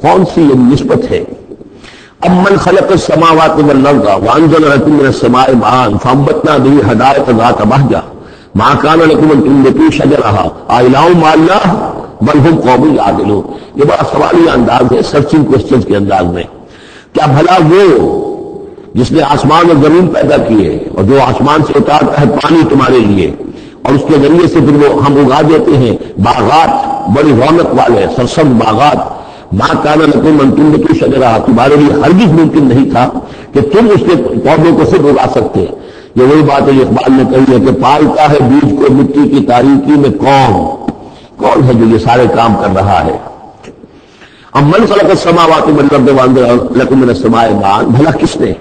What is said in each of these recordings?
کون سی یہ نسبت ہے؟ امن خلق السماوات والارض وانزل لكم من السماء ماء فانبتنا به حدائق ذات بهجة ما كان لكم ان تنبتوا شجرها أإله مع الله بل هم قوم يعدلون. یہ بڑا سوالی انداز ہے، سرچنگ کوسچنز کے انداز میں. کیا بھلا وہ جس نے آسمان اور زمین پیدا کیے اور جو آسمان سے اتارتا ہے پانی تمہارے لیے اور اس کے ذریعے سے پھر وہ ہم اگا دیتے ہیں باغات بڑی رونق والے سرسبز باغات، ماں کانا لکم ان تنبتوا شجرہ، تمہارے لیے ہرگز ممکن نہیں تھا کہ تم اس کے پودوں کو خود اگا سکتے. یہ وہی بات ہے جو اقبال نے کہی ہے کہ پالتا ہے بیج کو مٹی کی تاریکی میں کون ہے جو یہ سارے کام کر رہا ہے؟ امن خلق السماوات والارض وانزل لكم من السماء ماء، بھلا کس نے،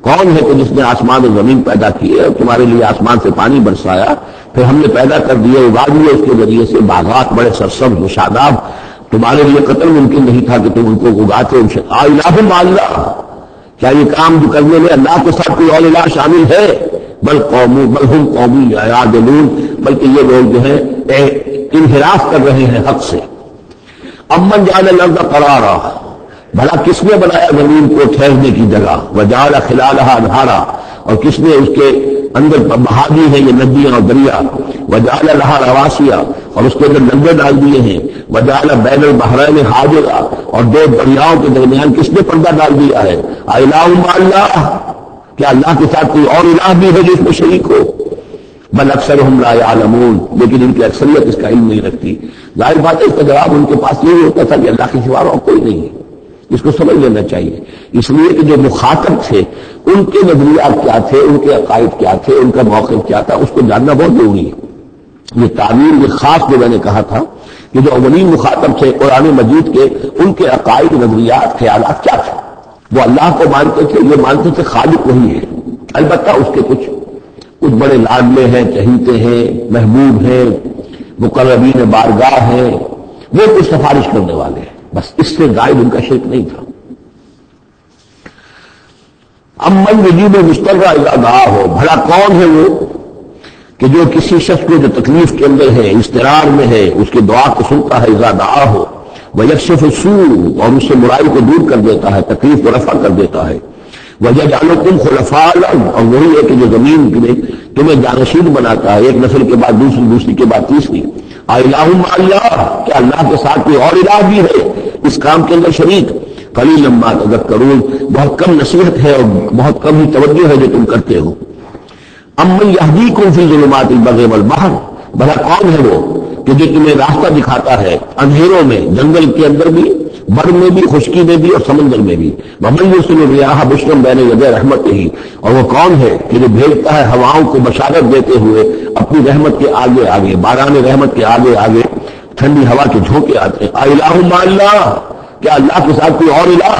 کون ہے کہ جس نے آسمان اور زمین پیدا کیے اور تمہارے لیے آسمان سے پانی برسایا، پھر ہم نے پیدا کر دیے اگا دیے اس کے ذریعے سے باغات بڑے سرسبز و شاداب. تمہارے لیے قطر ممکن نہیں تھا کہ تم ان کو اگاتے. الہ مع اللہ، کیا یہ کام جو کرنے میں اللہ کے ساتھ کوئی اور الہ شامل ہے؟ بل ہم قوم یعدلون، بلکہ یہ لوگ جو ہیں انحراف کر رہے ہیں حق سے. امن جعل الارض قرارا، بھلا کس نے بنایا زمین کو ٹھہرنے کی جگہ، وجعل خلالها انہارا، اور کس نے اس کے اندر بہا دی ہے یہ ندیاں اور دریا، وجعل لها رواسیا، اور اس کے اندر لنگر ڈال دیے ہیں، وجعل بین البحرین حاجرا، اور دو دریاؤں کے درمیان کس نے پردہ ڈال دیا ہے؟ الہ مع اللہ، کیا اللہ کے ساتھ کوئی اور الہ بھی ہے جو اس میں شریک ہو؟ بل اکثرهم لا يعلمون، لیکن ان کی اکثریت اس کا علم نہیں رکھتی. ظاہر بات ہے اس کا جواب ان کے پاس یہ ہوتا تھا کہ اللہ کے سوا اور کوئی نہیں ہے. اس کو سمجھ لینا چاہیے، اس لیے کہ جو مخاطب تھے ان کے نظریات کیا تھے، ان کے عقائد کیا تھے، ان کا موقف کیا تھا، اس کو جاننا بہت ضروری ہے. یہ تعبیر یہ خاص جو میں نے کہا تھا کہ جو اولین مخاطب تھے قرآن مجید کے، ان کے عقائد، نظریات، خیالات کیا تھے. وہ اللہ کو مانتے تھے، یہ مانتے تھے خالق وہی ہے، البتہ اس کے کچھ بڑے لاڈلے ہیں، چہیتے ہیں، محبوب ہیں، مقربین بارگاہ ہیں، وہ کچھ سفارش کرنے والے ہیں، بس اس سے غائب ان کا شرک نہیں تھا. امن یجیب المضطر اذا دعاہ، بھلا کون ہے وہ کہ جو کسی شخص کو جو تکلیف کے اندر ہے، اضطرار میں ہے، اس کی دعا کو سنتا ہے، اذا دعاہ ویکشف السوء، اور اس سے برائی کو دور کر دیتا ہے، تکلیف کو رفع کر دیتا ہے. وَيَجْعَلُكُمْ خُلَفَاءَ الْأَرْضِ، اور وہی ہے کہ جو زمین میں تمہیں جانشین بناتا ہے، ایک نسل کے بعد دوسری کے بعد تیسری. الہ مع اللہ، کیا اللہ کے ساتھ کوئی اور الہ بھی ہے اس کام کے اندر شریک؟ قلیلا ما تذکرون، بہت کم نصیحت ہے اور بہت کم ہی توجہ ہے جو تم کرتے ہو. امن یہدیکم فی ظلمات البر والبحر، بھلا کون ہے وہ کہ جو تمہیں راستہ دکھاتا ہے اندھیروں میں، جنگل کے اندر بھی، بر میں بھی، خشکی میں بھی اور سمندر میں بھی. وَمَن يُرْسِلُ الرِّيَاحَ بُشْرًا بَيْنَ يَدَيْ رَحْمَتِهِ، اور وہ کون ہے کہ جو بھیجتا ہے ہواؤں کو بشارت دیتے ہوئے اپنی رحمت کے آگے آگے، باران رحمت کے آگے آگے ٹھنڈی ہوا کے جھونکے آتے ہیں. الہ مع اللہ، کیا اللہ کے ساتھ کوئی اور الہ؟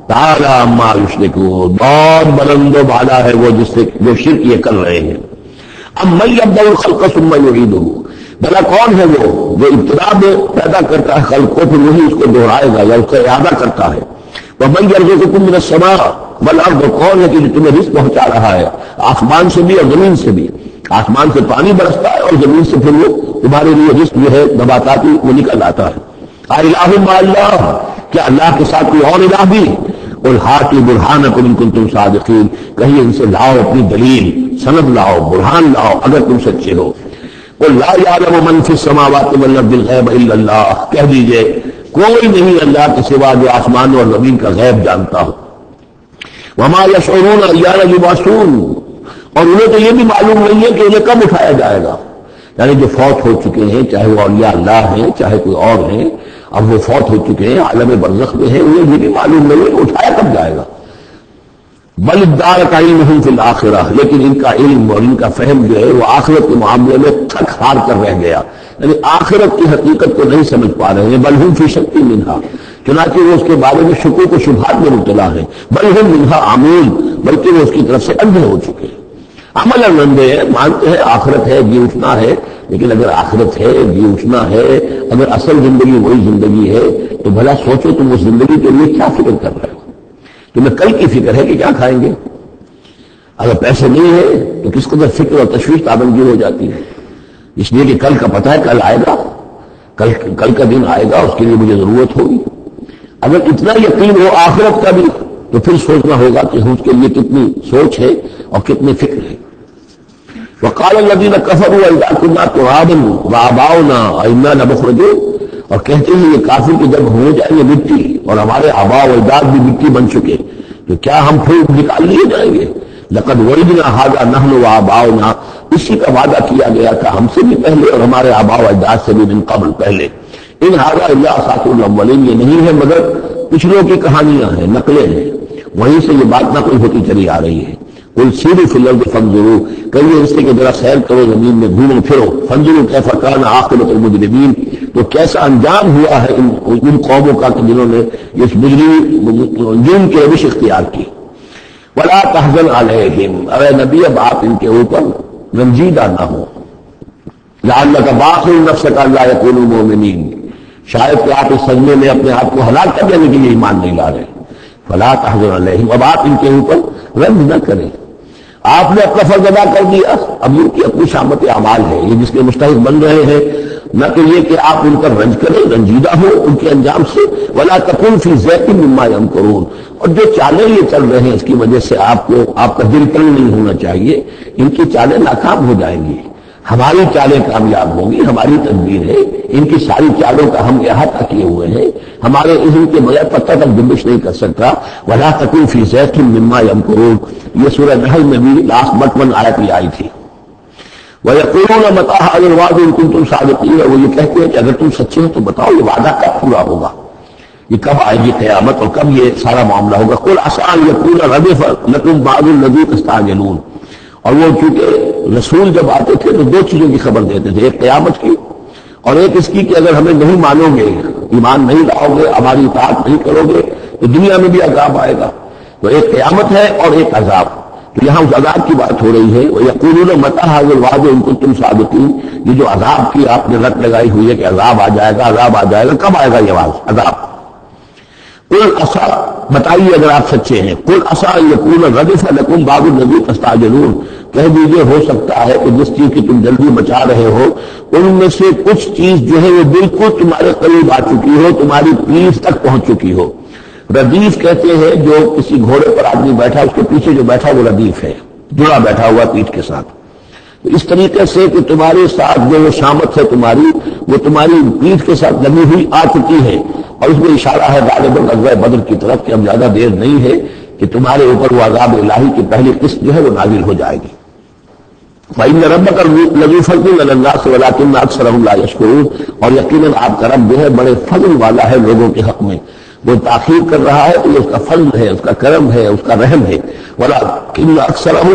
تعالی عما یشرکون، بہت بلند و بالا ہے وہ جس سے جو شرک یہ کر رہے ہیں. امن یبدأ الخلق ثم یعیدہ، بھلا کون ہے وہ جو ابتدا میں پیدا کرتا ہے خلق کو، پھر وہی اس کو دہرائے گا یا اس کا اعادہ کرتا ہے. وَمَن يَرْزُقُكُم مِّنَ السَّمَاءِ وَالْأَرْضِ، کون ہے کہ جو تمہیں رزق پہنچا رہا ہے آسمان سے بھی اور زمین سے بھی. آسمان سے پانی برستا ہے اور زمین سے پھر وہ تمہارے لیے رزق جو ہے نباتاتی وہ نکل آتا ہے. الہ مع اللہ، کیا اللہ کے ساتھ کوئی اور الہ بھی؟ قُلْ هَاتُوا بُرْهَانَكُمْ إِن كُنتُمْ صَادِقِينَ، کہیں ان سے لاؤ اپنی دلیل، سند لاؤ، برہان لاؤ اگر تم سچے ہو. قُلْ لَا يَعْلَمُ مَن فِي السَّمَاوَاتِ وَالْأَرْضِ الْغَيْبَ إِلَّا اللَّهُ، کہہ دیجئے کوئی نہیں اللہ کے سوا جو آسمان اور زمین کا غیب جانتا ہو. وَمَا يَشْعُرُونَ أَيَّانَ يُبْعَثُونَ، اور انہیں تو یہ بھی معلوم نہیں ہے کہ انہیں کب اٹھایا جائے گا. یعنی جو فوت ہو چکے ہیں، چاہے وہ اولیاء اللہ ہیں چاہے کوئی اور ہیں، اب وہ فوت ہو چکے ہیں، عالم برزخ میں ہیں، انہیں یہ بھی معلوم نہیں ہے کہ اٹھایا کب جائے گا. بل ادارک علمہم فی الآخرہ، لیکن ان کا علم اور ان کا فہم جو ہے وہ آخرت کے معاملے میں تھک ہار کر رہ گیا، یعنی آخرت کی حقیقت کو نہیں سمجھ پا رہے ہیں. بل ہم فی شک منہا، چنانچہ وہ اس کے بارے میں شکوک و شبہات میں مبتلا ہیں. بل ہم منہا عمون، بلکہ وہ اس کی طرف سے اندھے ہو چکے ہیں. عمل اندھے ہیں، مانتے ہیں آخرت ہے، جی اٹھنا ہے، لیکن اگر آخرت ہے، جی اٹھنا ہے، اگر اصل زندگی وہی زندگی ہے تو بھلا سوچو تم اس زندگی کے لیے کیا فکر کر رہے ہو. تمہیں کل کی فکر ہے کہ کیا کھائیں گے. اگر پیسے نہیں ہے تو کس قدر فکر اور تشویش پابندی ہو جاتی ہے، اس لیے کہ کل کا پتہ ہے کل آئے گا، کل کا دن آئے گا، اس کے لیے مجھے ضرورت ہوگی. اگر اتنا یقین ہو آخرت کا بھی تو پھر سوچنا ہوگا کہ اس کے لیے کتنی سوچ ہے اور کتنی فکر ہے. وقال الذين كفروا اذا كنا ترابا وآباؤنا أئنا لمخرجون، اور کہتے ہیں یہ کافر کہ جب ہو جائیں گے مٹی اور ہمارے آباء و اجداد بھی مٹی بن چکے تو کیا ہم پھر نکال لیے جائیں گے؟ لقد وعدنا هذا نحن وآباؤنا، اسی کا وعدہ کیا گیا تھا ہم سے بھی پہلے اور ہمارے آباء و اجداد سے بھی من قبل پہلے. ان هذا الا اساطير الاولين، یہ نہیں ہے مگر پچھلوں کی کہانیاں ہیں، نقلیں ہیں، وہیں سے یہ بات نقل ہوتی چلی آ رہی ہے. قل سیروا فی الارض فانظروا، کہیے اس سے کہ ذرا سیر کرو زمین میں، گھومو پھرو. فانظروا کیف کان عاقبۃ المجرمین، تو کیسا انجام ہوا ہے ان قوموں کا کہ جنہوں نے اس جرم کی روش اختیار کی. ولا تحزن علیہم، اے نبی اب آپ ان کے اوپر رنجیدہ نہ ہو. لعلک باخع نفسک الا یکونوا مؤمنین، شاید کہ آپ اس سجدے میں اپنے آپ کو ہلاک کر دینے کے لیے ایمان نہیں لا رہے. فلا تحزن علیہم، اب آپ ان کے اوپر رنج نہ کریں. آپ نے اپنا فرض ادا کر دیا، اب ان کی اپنی شامت اعمال ہے، یہ جس کے مستحق بن رہے ہیں، نہ کہ یہ کہ آپ ان پر رنج کریں، رنجیدہ ہو ان کے انجام سے. ولا تکن فی ضیق مما یمکرون، اور جو چالیں یہ چل رہے ہیں اس کی وجہ سے آپ کا دل تنگ نہیں ہونا چاہیے. ان کی چالیں ناکام ہو جائیں گی، ہماری چالیں کامیاب ہوں گی، ہماری تدبیر ہے. ان کی ساری چالوں کا ہم احاطہ کیے ہوئے ہیں، ہمارے علم کے بغیر پتہ تک جنبش نہیں کر سکتا. ولا تکن فی ضیق مما یمکرون، یہ سورہ نحل میں بھی لاسٹ بٹ 1 آیت میں آئی تھی. وَيَقُولُونَ مَتَىٰ هَٰذَا الْوَعْدُ إِن كُنتُمْ صَادِقِينَ، وہ یہ کہتے ہیں کہ اگر تم سچے ہو تو بتاؤ یہ وعدہ کب پورا ہوگا، یہ کب آئے گی قیامت اور کب یہ سارا معاملہ ہوگا. قُلْ عَسَىٰ أَن يَكُونَ رَدِفَ لَكُمْ بَعْضُ الَّذِي تَسْتَعْجِلُونَ، اور وہ چونکہ رسول جب آتے تھے تو 2 چیزوں کی خبر دیتے تھے، ایک قیامت کی اور ایک اس کی کہ اگر ہمیں نہیں مانو گے، ایمان نہیں لاؤ گے، ہماری اطاعت نہیں کرو گے تو دنیا میں بھی عذاب آئے گا. تو ایک قیامت ہے اور ایک عذاب. تو یہاں اس عذاب کی بات ہو رہی ہے. وَيَقُولُونَ مَتَىٰ هَٰذَا الْوَعْدُ إِن كُنتُمْ صَادِقِينَ، یہ جو عذاب کی آپ نے رٹ لگائی ہوئی ہے کہ عذاب آ جائے گا، عذاب آ جائے گا، کب آئے گا یہ عذاب؟ قُلْ عَسَىٰ، بتائیے اگر آپ سچے ہیں. قُلْ عَسَىٰ أَن يَكُونَ رَدِفَ لَكُمْ بَعْضُ الَّذِي تَسْتَعْجِلُونَ، کہہ دیجیے ہو سکتا ہے کہ جس چیز کی تم جلدی مچا رہے ہو ان میں سے کچھ چیز جو ہے وہ بالکل تمہارے قریب آ چکی ہو، تمہاری پیٹھ تک پہنچ چکی ہو. ردیف کہتے ہیں جو کسی گھوڑے پر آدمی بیٹھا اس کے پیچھے جو بیٹھا وہ ردیف ہے، جڑا بیٹھا ہوا پیٹھ کے ساتھ. تو اس طریقے سے کہ تمہارے ساتھ جو وہ شامت ہے تمہاری، وہ تمہاری پیٹھ کے ساتھ لگی ہوئی آ چکی ہے. اور اس میں اشارہ ہے غالباً غزوہ بدر کی طرف کہ اب زیادہ دیر نہیں ہے کہ تمہارے اوپر وہ عذاب الہی کی پہلی قسط جو ہے وہ نازل ہو جائے گی. فَإِنَّ رَبَّكَ لَذُو فَضْلٍ عَلَى النَّاسِ وَلَٰكِنَّ أَكْثَرَهُمْ لَا يَشْكُرُونَ، اور یقیناً آپ کا رب جو ہے بڑے فضل والا ہے لوگوں کے حق میں. وہ تاخیر کر رہا ہے تو یہ اس کا فضل ہے، اس کا کرم ہے، اس کا رحم ہے. وَلَٰكِنَّ أَكْثَرَهُمْ